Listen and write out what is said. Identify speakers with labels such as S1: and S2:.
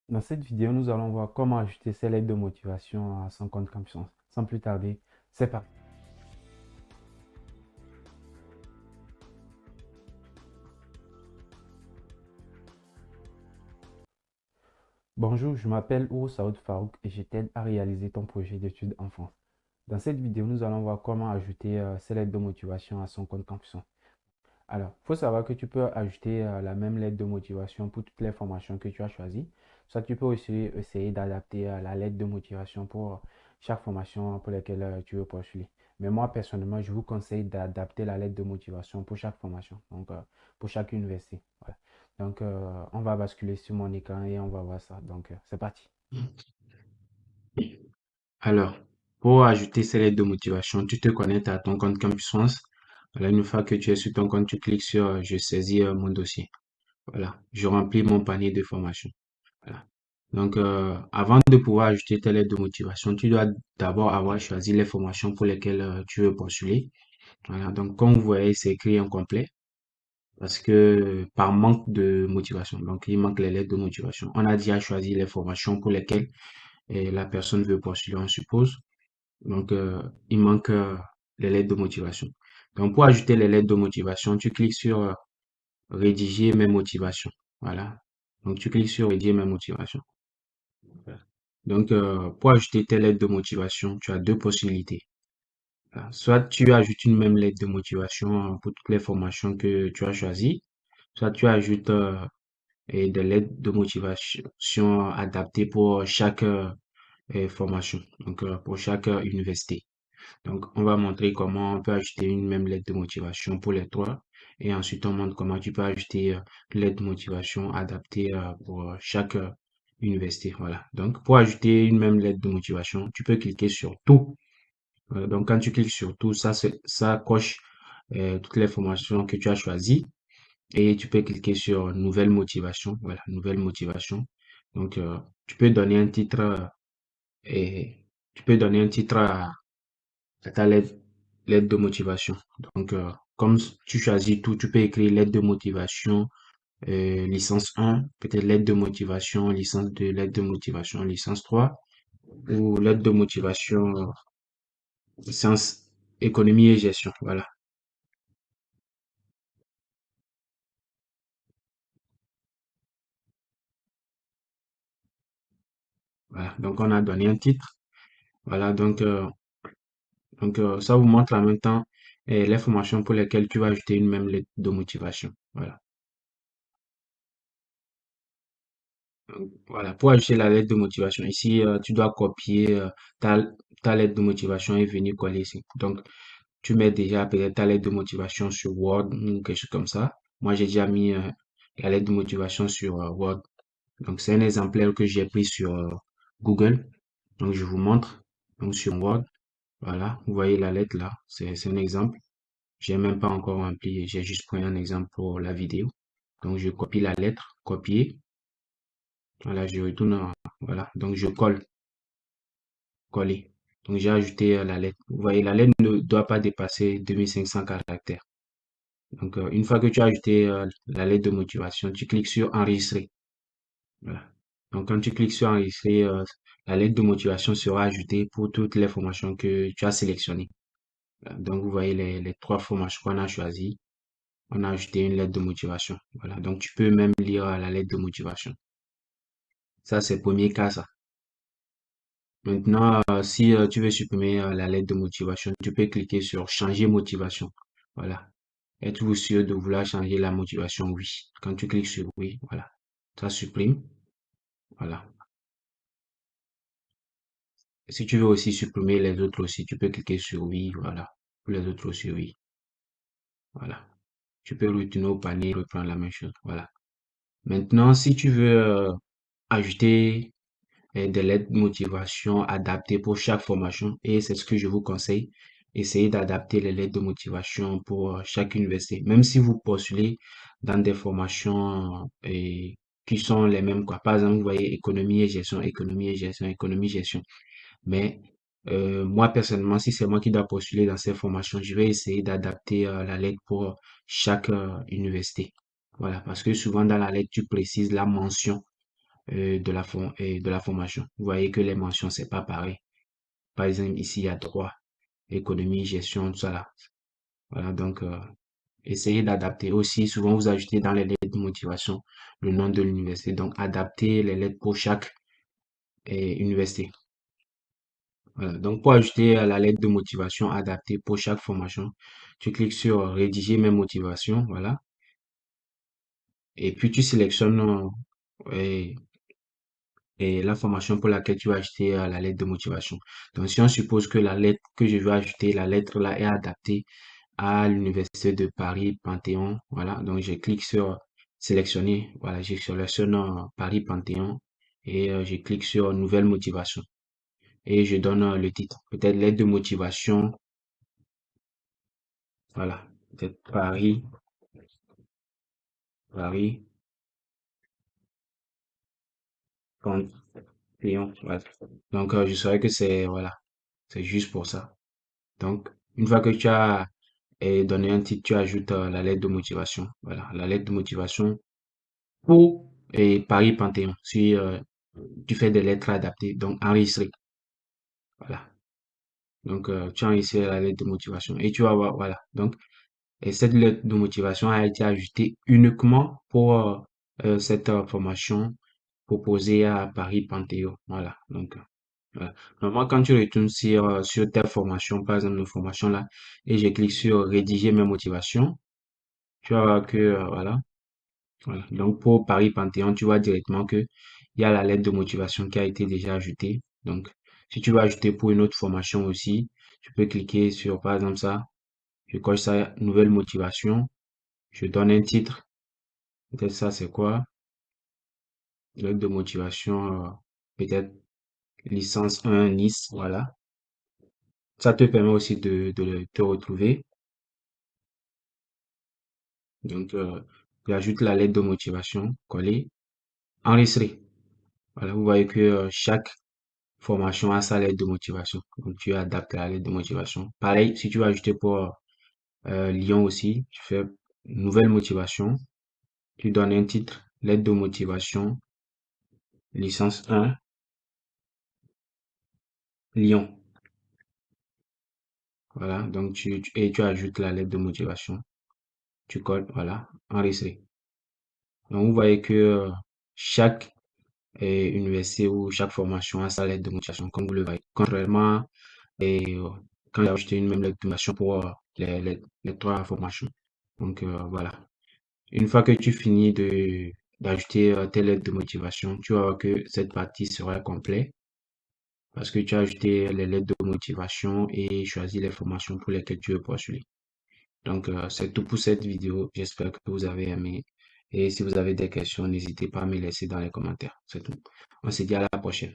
S1: Dans cette vidéo, nous allons voir comment ajouter ses lettres de motivation à son compte Campus. Sans plus tarder, c'est parti. Bonjour, je m'appelle Ouro Saoud Farouk et je t'aide à réaliser ton projet d'études en France. Dans cette vidéo, nous allons voir comment ajouter ses lettres de motivation à son compte Campus. Alors, il faut savoir que tu peux ajouter la même lettre de motivation pour toutes les formations que tu as choisies. Soit tu peux aussi essayer d'adapter la lettre de motivation pour chaque formation pour laquelle tu veux postuler. Mais moi, personnellement, je vous conseille d'adapter la lettre de motivation pour chaque formation, donc pour chaque université. Voilà. Donc, on va basculer sur mon écran et on va voir ça. Donc, c'est parti.
S2: Alors, pour ajouter ces lettres de motivation, tu te connectes à ton compte Campus France. Voilà, une fois que tu es sur ton compte, tu cliques sur Je saisis mon dossier. Voilà, je remplis mon panier de formation. Voilà. Donc, avant de pouvoir ajouter tes lettres de motivation, tu dois d'abord avoir choisi les formations pour lesquelles tu veux postuler. Voilà, donc comme vous voyez, c'est écrit en complet parce que par manque de motivation, donc il manque les lettres de motivation. On a déjà choisi les formations pour lesquelles la personne veut postuler, on suppose. Donc, il manque les lettres de motivation. Donc, pour ajouter les lettres de motivation, tu cliques sur Rédiger mes motivations. Voilà. Donc, tu cliques sur Rédiger mes motivations. Voilà. Donc, pour ajouter tes lettres de motivation, tu as deux possibilités. Voilà. Soit tu ajoutes une même lettre de motivation pour toutes les formations que tu as choisies, soit tu ajoutes des lettres de motivation adaptées pour chaque formation, donc pour chaque université. Donc, on va montrer comment on peut ajouter une même lettre de motivation pour les trois. Et ensuite, on montre comment tu peux ajouter une lettre de motivation adaptée pour chaque université. Voilà. Donc, pour ajouter une même lettre de motivation, tu peux cliquer sur tout. Donc, quand tu cliques sur tout, ça coche toutes les formations que tu as choisies. Et tu peux cliquer sur nouvelle motivation. Voilà, nouvelle motivation. Donc, tu peux donner un titre et tu peux donner un titre à ta lettre de motivation. Donc, comme tu choisis tout, tu peux écrire lettre de motivation, licence 1, peut-être lettre de motivation, licence 2, lettre de motivation, licence 3, ou lettre de motivation, licence économie et gestion. Voilà. Voilà. Donc, on a donné un titre. Voilà. Donc, ça vous montre en même temps les formations pour lesquelles tu vas ajouter une même lettre de motivation. Voilà. Voilà, pour ajouter la lettre de motivation, ici, tu dois copier ta, ta lettre de motivation et venir coller ici. Donc, tu mets déjà peut-être ta lettre de motivation sur Word ou quelque chose comme ça. Moi, j'ai déjà mis la lettre de motivation sur Word. Donc, c'est un exemplaire que j'ai pris sur Google. Donc, je vous montre. Donc, sur Word, voilà, vous voyez la lettre là. C'est un exemple. J'ai même pas encore rempli. J'ai juste pris un exemple pour la vidéo. Donc, je copie la lettre, copier. Voilà, je retourne, voilà. Donc, je coller. Donc, j'ai ajouté la lettre. Vous voyez, la lettre ne doit pas dépasser 2500 caractères. Donc, une fois que tu as ajouté la lettre de motivation, tu cliques sur enregistrer. Voilà. Donc, quand tu cliques sur enregistrer, la lettre de motivation sera ajoutée pour toutes les formations que tu as sélectionnées. Voilà. Donc, vous voyez les trois formations qu'on a choisies. On a ajouté une lettre de motivation. Voilà. Donc, tu peux même lire la lettre de motivation. Ça, c'est le premier cas, ça. Maintenant, si tu veux supprimer la lettre de motivation, tu peux cliquer sur changer motivation. Voilà. Êtes-vous sûr de vouloir changer la motivation? Oui. Quand tu cliques sur oui, voilà. Ça supprime. Voilà. Si tu veux aussi supprimer les autres aussi, tu peux cliquer sur oui. Voilà. Pour les autres aussi, oui. Voilà. Tu peux retourner au panier, reprendre la même chose. Voilà. Maintenant, si tu veux ajouter des lettres de motivation adaptées pour chaque formation. Et c'est ce que je vous conseille. Essayez d'adapter les lettres de motivation pour chaque université. Même si vous postulez dans des formations qui sont les mêmes, quoi. Par exemple, vous voyez économie et gestion, économie et gestion, économie, gestion. Mais moi, personnellement, si c'est moi qui dois postuler dans ces formations, je vais essayer d'adapter la lettre pour chaque université. Voilà, parce que souvent dans la lettre, tu précises la mention de la formation. Vous voyez que les mentions, c'est pas pareil. Par exemple, ici, il y a droit, économie, gestion, tout ça là. Voilà, donc, essayez d'adapter. Aussi, souvent, vous ajoutez dans les lettres de motivation le nom de l'université. Donc, adaptez les lettres pour chaque université. Voilà. Donc, pour ajouter la lettre de motivation adaptée pour chaque formation, tu cliques sur rédiger mes motivations. Voilà. Et puis, tu sélectionnes et, et la formation pour laquelle tu vas ajouter la lettre de motivation. Donc, si on suppose que la lettre que je veux ajouter, la lettre là est adaptée à l'université de Paris Panthéon. Voilà, donc je clique sur sélectionner. Voilà, je sélectionne Paris Panthéon et je clique sur nouvelle motivation et je donne le titre. Peut-être lettre de motivation. Voilà, peut-être Paris Panthéon. Voilà. Donc je saurais que c'est voilà, c'est juste pour ça. Donc une fois que tu as donné un titre, tu ajoutes la lettre de motivation. Voilà, la lettre de motivation pour Paris Panthéon. Si tu fais des lettres adaptées, donc enregistrer. Voilà. Donc, tu as enregistré la lettre de motivation et tu vas voir, voilà. Donc, et cette lettre de motivation a été ajoutée uniquement pour cette formation proposée à Paris Panthéon. Voilà. Donc, voilà. Normalement, quand tu retournes sur ta formation, par exemple, une formation là, et je clique sur rédiger mes motivations, tu vas voir que, voilà. Voilà. Donc, pour Paris Panthéon, tu vois directement que il y a la lettre de motivation qui a été déjà ajoutée. Donc, si tu veux ajouter pour une autre formation aussi, tu peux cliquer sur, par exemple, ça. Je coche ça, nouvelle motivation. Je donne un titre. Peut-être ça, c'est quoi? Lettre de motivation, peut-être licence 1 Nice. Voilà. Ça te permet aussi de te retrouver. Donc, j'ajoute la lettre de motivation, coller, enregistrer. Voilà, vous voyez que chaque formation à sa lettre de motivation. Donc, tu adaptes la lettre de motivation. Pareil, si tu veux ajouter pour Lyon aussi, tu fais nouvelle motivation. Tu donnes un titre, lettre de motivation, licence 1, Lyon. Voilà, donc et tu ajoutes la lettre de motivation. Tu colles, voilà, enregistrer. Donc, vous voyez que chaque université ou chaque formation a sa lettre de motivation, comme vous le voyez. Contrairement et quand j'ai ajouté une même lettre de motivation pour les trois formations. Donc voilà. Une fois que tu finis d'ajouter tes lettres de motivation, tu vas voir que cette partie sera complète parce que tu as ajouté les lettres de motivation et choisi les formations pour lesquelles tu veux poursuivre. Donc c'est tout pour cette vidéo. J'espère que vous avez aimé. Et si vous avez des questions, n'hésitez pas à me laisser dans les commentaires. C'est tout. On se dit à la prochaine.